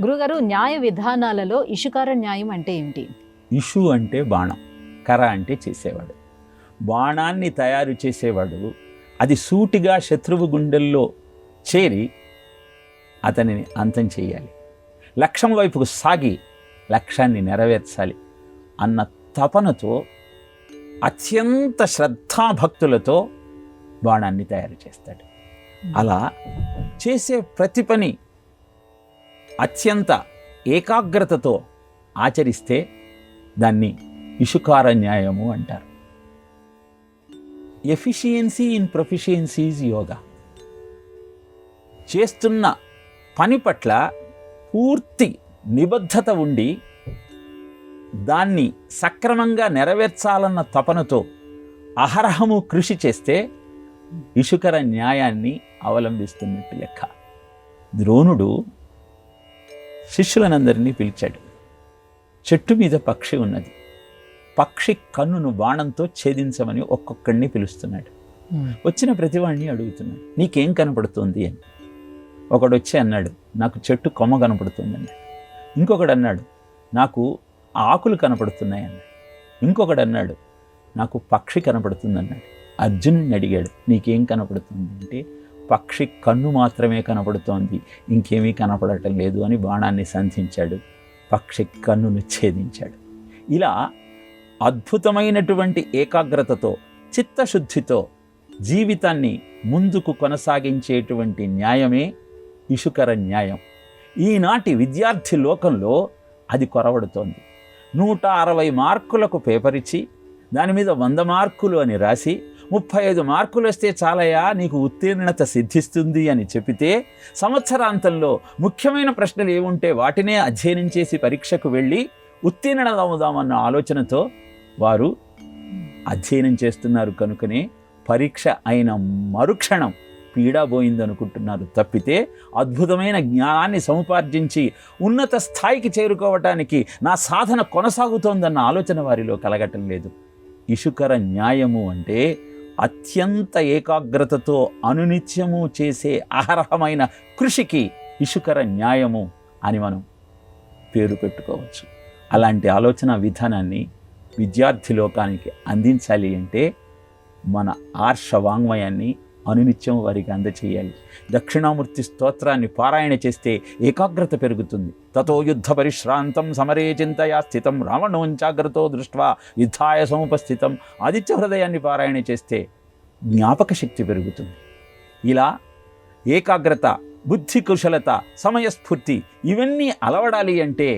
గురుగారు, న్యాయ విధానాలలో ఇషుకార న్యాయం అంటే ఏమిటి? ఇషు అంటే బాణం, కర అంటే చేసేవాడు. బాణాన్ని తయారు చేసేవాడు అది సూటిగా శత్రువు గుండెల్లో చేరి అతనిని అంతం చేయాలి, లక్ష్యం వైపుకు సాగి లక్ష్యాన్ని నెరవేర్చాలి అన్న తపనతో అత్యంత శ్రద్ధాభక్తులతో బాణాన్ని తయారు చేస్తాడు. అలా చేసే ప్రతి పని అత్యంత ఏకాగ్రతతో ఆచరిస్తే దాన్ని ఇషుకార న్యాయము అంటారు. Efficiency in proficiency is yoga. చేస్తున్న పని పట్ల పూర్తి నిబద్ధత ఉండి దాన్ని సక్రమంగా నెరవేర్చాలన్న తపనతో అహరహము కృషి చేస్తే ఇషుకర న్యాయాన్ని అవలంబిస్తున్నట్టు లెక్క. ద్రోణుడు శిష్యులనందరినీ పిలిచాడు. చెట్టు మీద పక్షి ఉన్నది, పక్షి కన్నును బాణంతో ఛేదించమని ఒక్కొక్కడిని పిలుస్తున్నాడు. వచ్చిన ప్రతివాడిని అడుగుతున్నాడు, నీకేం కనపడుతుంది అని. ఒకడు వచ్చి అన్నాడు, నాకు చెట్టు కొమ్మ కనపడుతుంది అన్నాడు. ఇంకొకడు అన్నాడు, నాకు ఆకులు కనపడుతున్నాయి అన్నాడు. ఇంకొకడు అన్నాడు, నాకు పక్షి కనపడుతుంది అన్నాడు. అర్జునుడిని అడిగాడు, నీకేం కనపడుతుంది అంటే, పక్షి కన్ను మాత్రమే కనపడుతోంది, ఇంకేమీ కనపడటం లేదు అని బాణాన్ని సంధించాడు. పక్షి కన్నును ఛేదించాడు. ఇలా అద్భుతమైనటువంటి ఏకాగ్రతతో చిత్తశుద్ధితో జీవితాన్ని ముందుకు కొనసాగించేటువంటి న్యాయమే ఇషుకర న్యాయం. ఈనాటి విద్యార్థి లోకంలో అది కొరవడుతోంది. 160 మార్కులకు పేపర్ ఇచ్చి దాని మీద 100 మార్కులు అని రాసి 35 మార్కులు వస్తే చాలయా నీకు ఉత్తీర్ణత సిద్ధిస్తుంది అని చెప్పితే, సంవత్సరాంతంలో ముఖ్యమైన ప్రశ్నలు ఏముంటే వాటినే అధ్యయనం చేసి పరీక్షకు వెళ్ళి ఉత్తీర్ణమవుదామన్న ఆలోచనతో వారు అధ్యయనం చేస్తున్నారు. కనుకనే పరీక్ష అయిన మరుక్షణం పీడాబోయిందనుకుంటున్నారు తప్పితే, అద్భుతమైన జ్ఞానాన్ని సముపార్జించి ఉన్నత స్థాయికి చేరుకోవటానికి నా సాధన కొనసాగుతోందన్న ఆలోచన వారిలో కలగటం లేదు. ఇషుకర న్యాయము అంటే అత్యంత ఏకాగ్రతతో అనునిత్యము చేసే అహరహమైన కృషికి ఇషుకర న్యాయము అని మనం పేరు పెట్టుకోవచ్చు. అలాంటి ఆలోచన విధానాన్ని విద్యార్థి లోకానికి అందించాలి అంటే మన ఆర్ష వాంగ్మయాన్ని అనునిత్యం వారికి అందచేయాలి. దక్షిణామూర్తి స్తోత్రాన్ని పారాయణ చేస్తే ఏకాగ్రత పెరుగుతుంది. తతో యుద్ధ పరిశ్రాంతం సమరే చింతయా స్థితం రావణోంచాగ్రతో దృష్ట్వా యుద్ధాయ సముపస్థితం. ఆదిత్య హృదయాన్ని పారాయణ చేస్తే జ్ఞాపక శక్తి పెరుగుతుంది. ఇలా ఏకాగ్రత, బుద్ధి కుశలత, సమయస్ఫూర్తి ఇవన్నీ అలవడాలి అంటే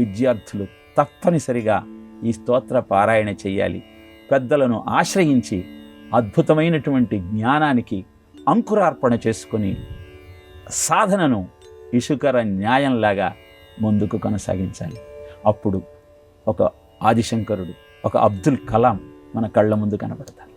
విద్యార్థులు తప్పనిసరిగా ఈ స్తోత్ర పారాయణ చేయాలి. పెద్దలను ఆశ్రయించి అద్భుతమైనటువంటి జ్ఞానానికి అంకురార్పణ చేసుకొని సాధనను ఇషుకర న్యాయంలాగా ముందుకు కొనసాగించాలి. అప్పుడు ఒక ఆదిశంకరుడు, ఒక అబ్దుల్ కలాం మన కళ్ళ ముందు కనబడతారు.